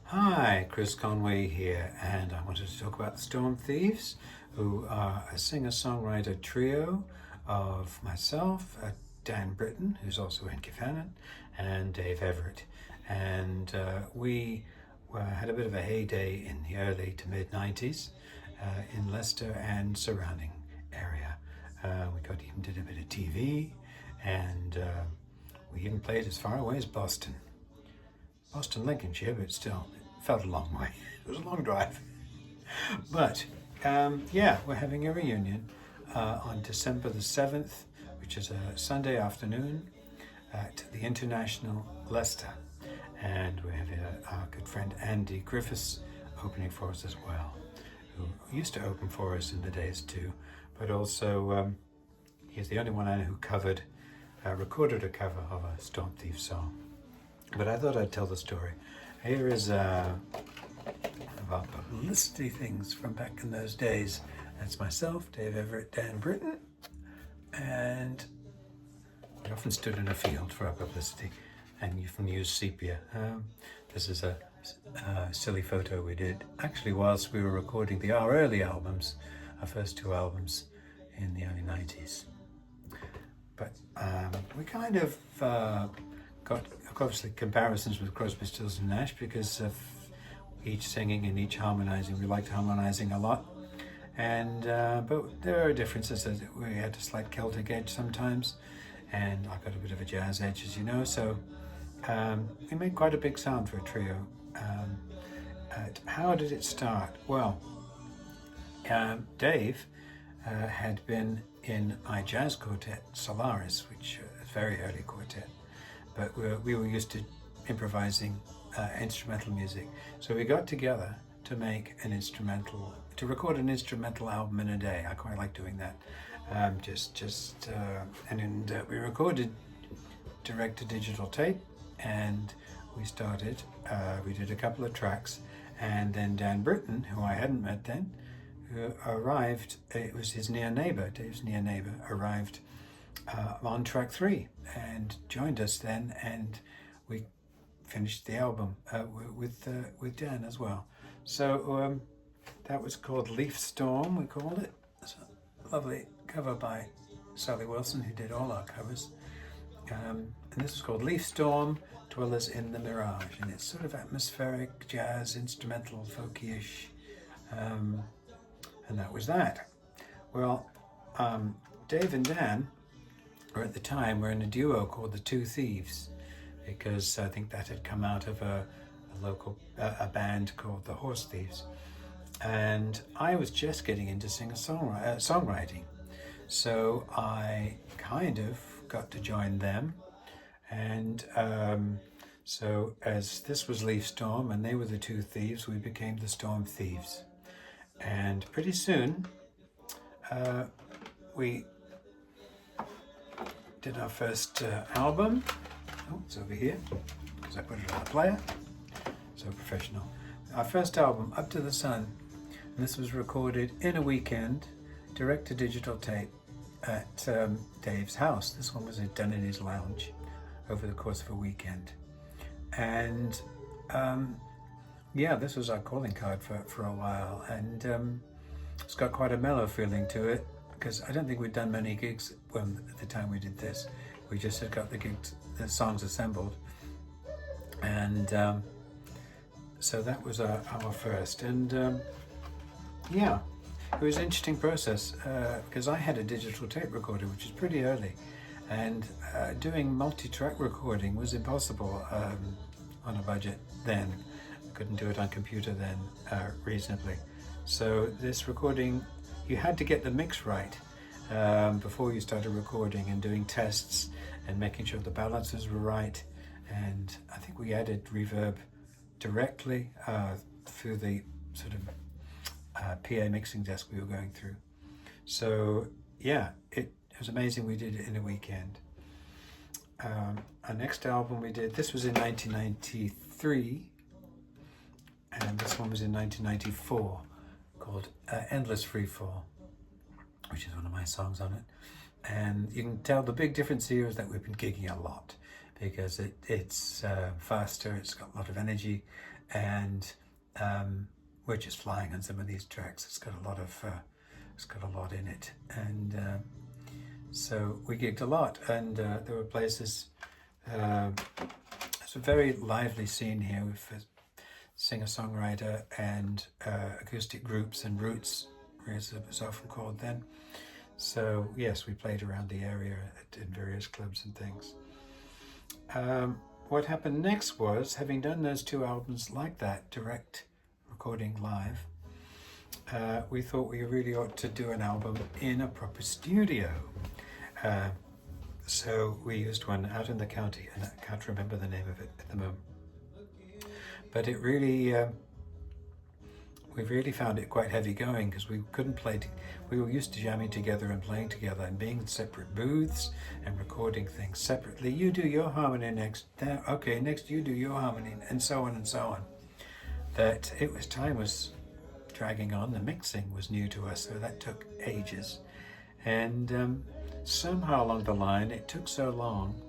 Hi, Chris Conway here, and I wanted to talk about the Storm Thieves, who are a singer-songwriter trio of myself, Dan Britton, who's also in Gifannon, and Dave Everitt. And we had a bit of a heyday in the early to mid-90s in Leicester and surrounding area. Even did a bit of TV, and we even played as far away as Boston, Lincolnshire, but still, it felt a long way. It was a long drive. But we're having a reunion on December the 7th, which is a Sunday afternoon at the International Leicester. And we have our good friend Andy Griffiths opening for us as well, who used to open for us in the days too, but also he's the only one I know who recorded a cover of a Storm Thieves song. But I thought I'd tell the story. Here is one of our publicity things from back in those days. That's myself, Dave Everitt, Dan Britton, and we often stood in a field for our publicity, and you can use sepia. This is a silly photo we did actually whilst we were recording our early albums, our first two albums in the early 90s. But we kind of got obviously comparisons with Crosby, Stills and Nash because of each singing and each harmonizing. We liked harmonizing a lot, and but there are differences. We had a slight Celtic edge sometimes, and I got a bit of a jazz edge, as you know. So we made quite a big sound for a trio. How did it start? Well, Dave had been in my jazz quartet, Solaris, which is a very early quartet. But we were used to improvising instrumental music. So we got together to record an instrumental album in a day. I quite like doing that. We recorded direct to digital tape, and we did a couple of tracks, and then Dan Britton, who I hadn't met then, who arrived, it was his near neighbor, Dave's near neighbor, arrived on track 3 and joined us then, and we finished the album with Dan as well. So that was called Leaf Storm, we called it. It's a lovely cover by Sally Wilson, who did all our covers. And this was called Leaf Storm, Dwellers in the Mirage, and it's sort of atmospheric, jazz, instrumental, folky-ish, and that was that. Well, Dave and Dan at the time were in a duo called the Two Thieves, because I think that had come out of a local band called the Horse Thieves, and I was just getting into songwriting, so I kind of got to join them, and so as this was Leaf Storm and they were the Two Thieves, we became the Storm Thieves, and pretty soon we did our first album. Oh, it's over here because I put it on the player. So professional. Our first album, Up to the Sun, and this was recorded in a weekend, direct to digital tape at Dave's house. This one was done in his lounge over the course of a weekend. And this was our calling card for a while, and it's got quite a mellow feeling to it, because I don't think we'd done many gigs at the time we did this. We just had got the songs assembled, and so that was our first. And it was an interesting process because I had a digital tape recorder, which is pretty early, and doing multi-track recording was impossible on a budget then. I couldn't do it on computer then reasonably. So this recording, you had to get the mix right before you started recording, and doing tests and making sure the balances were right. And I think we added reverb directly through the sort of PA mixing desk we were going through. So it was amazing. We did it in a weekend. Our next album we did, this was in 1993, and this one was in 1994, called Endless Freefall, which is one of my songs on it. And you can tell the big difference here is that we've been gigging a lot, because it's faster, it's got a lot of energy, and we're just flying on some of these tracks. It's got a lot in it, and so we gigged a lot, and there were places. It's a very lively scene here with singer-songwriter and acoustic groups and roots, as it was often called then. So yes, we played around the area in various clubs and things. What happened next was, having done those 2 albums like that, direct recording live, we thought we really ought to do an album in a proper studio. So we used one out in the county, and I can't remember the name of it at the moment. But it really, we really found it quite heavy going, because we couldn't play. We were used to jamming together and playing together and being in separate booths and recording things separately. You do your harmony next, okay, next you do your harmony, and so on and so on. That time was dragging on. The mixing was new to us, so that took ages. And somehow along the line, it took so long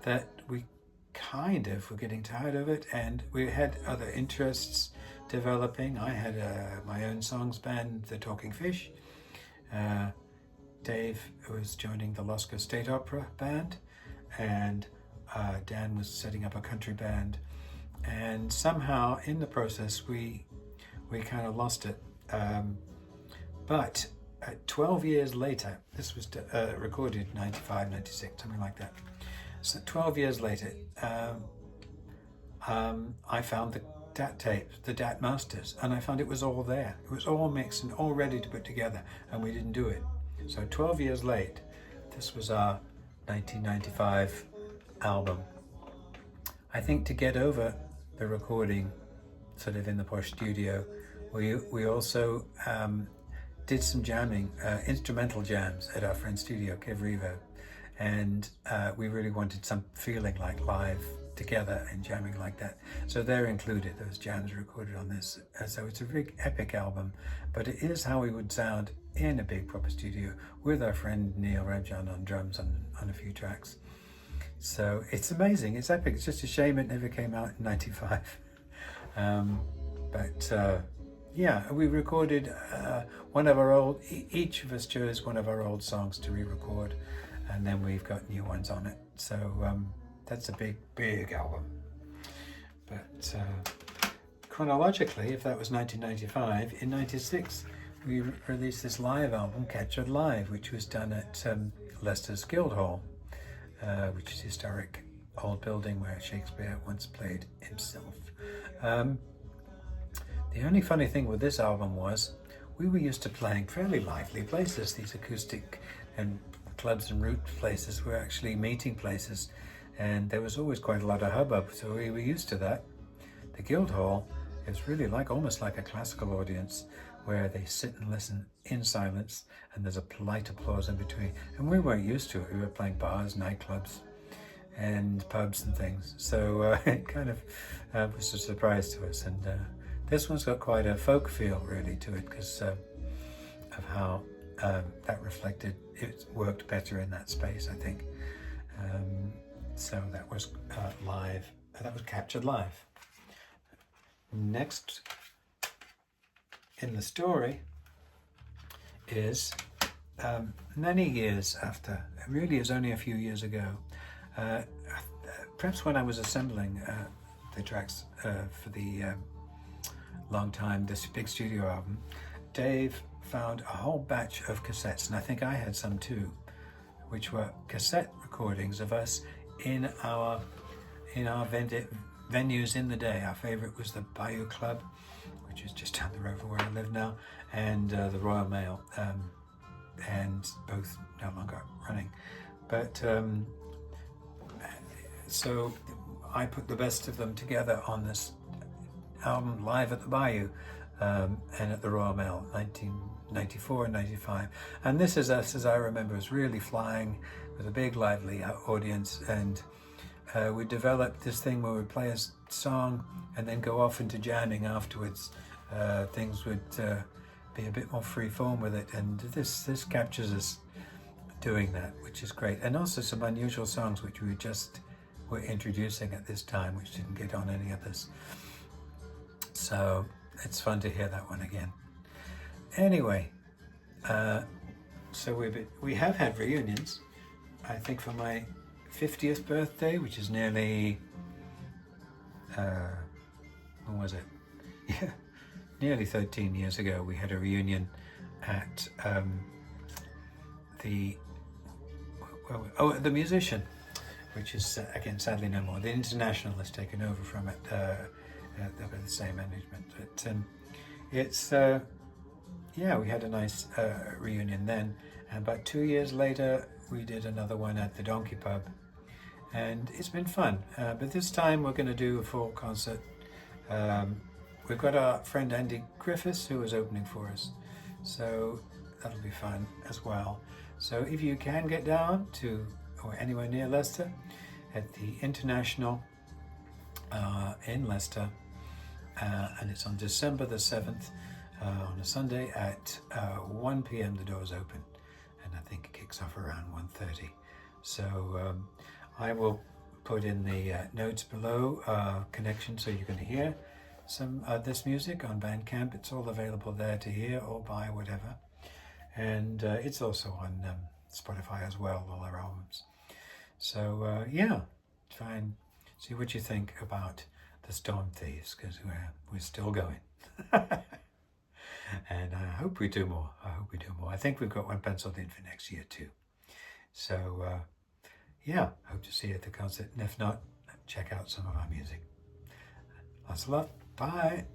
that we kind of were getting tired of it, and we had other interests developing. I had my own songs band, the Talking Fish. Dave was joining the Leicester State Opera band, and Dan was setting up a country band. And somehow in the process, we kind of lost it. But 12 years later, this was recorded 95, 96, something like that. So 12 years later, I found the DAT tapes, the DAT masters, and I found it was all there. It was all mixed and all ready to put together, and we didn't do it. So 12 years late, this was our 1995 album. I think to get over the recording sort of in the posh studio, we also did some jamming, instrumental jams at our friend's studio, Everitt, and we really wanted some feeling like live together and jamming like that. So they're included, those jams recorded on this. So it's a big epic album, but it is how we would sound in a big proper studio with our friend Neil Rebjan on drums on a few tracks. So it's amazing, it's epic. It's just a shame it never came out in 95. Yeah, we recorded one of our old, each of us chose one of our old songs to re-record, and then we've got new ones on it. So that's a big album. But chronologically, if that was 1995, in 96 we released this live album, Captured Live, which was done at Leicester's Guildhall, which is a historic old building where Shakespeare once played himself. The only funny thing with this album was we were used to playing fairly lively places. These acoustic and clubs and root places were actually meeting places, and there was always quite a lot of hubbub, so we were used to that. The Guildhall is really almost like a classical audience, where they sit and listen in silence, and there's a polite applause in between. And we weren't used to it. We were playing bars, nightclubs, and pubs and things. So it kind of was a surprise to us. And this one's got quite a folk feel really to it, because of how that reflected, it worked better in that space, I think. So that was live, that was Captured Live. Next in the story is many years after, it really is only a few years ago, perhaps when I was assembling the tracks for the long time, this big studio album, Dave found a whole batch of cassettes, and I think I had some too, which were cassette recordings of us in our venues in the day. Our favorite was the Bayou Club, which is just down the road from where I live now, and the Royal Mail, and both no longer running. But so I put the best of them together on this album, Live at the Bayou, and at the Royal Mail, 1994 and 95. And this is us, as I remember, is really flying with a big lively audience, and we developed this thing where we'd play a song and then go off into jamming afterwards. Things would be a bit more free form with it, and this captures us doing that, which is great. And also some unusual songs which we we're introducing at this time, which didn't get on any others. So it's fun to hear that one again. Anyway, so we have had reunions. I think for my 50th birthday, which is nearly, when was it? Yeah, nearly 13 years ago, we had a reunion at the Musician, which is again sadly no more. The International has taken over from it with the same management. But it's yeah, we had a nice reunion then, and about 2 years later we did another one at the Donkey Pub, and it's been fun. But this time we're going to do a full concert. We've got our friend Andy Griffiths who is opening for us, so that'll be fun as well. So if you can get down to or anywhere near Leicester, at the International in Leicester, and it's on December the 7th on a Sunday at 1 p.m. the doors open, and I think it kicks off around 1:30. So I will put in the notes below connection so you can hear some this music on Bandcamp. It's all available there to hear or buy, whatever, and it's also on Spotify as well, all our albums. So yeah, try and see what you think about the Storm Thieves, because we're still going. And I hope we do more. I think we've got one penciled in for next year too. So yeah, hope to see you at the concert, and if not, check out some of our music. Lots of love. Bye.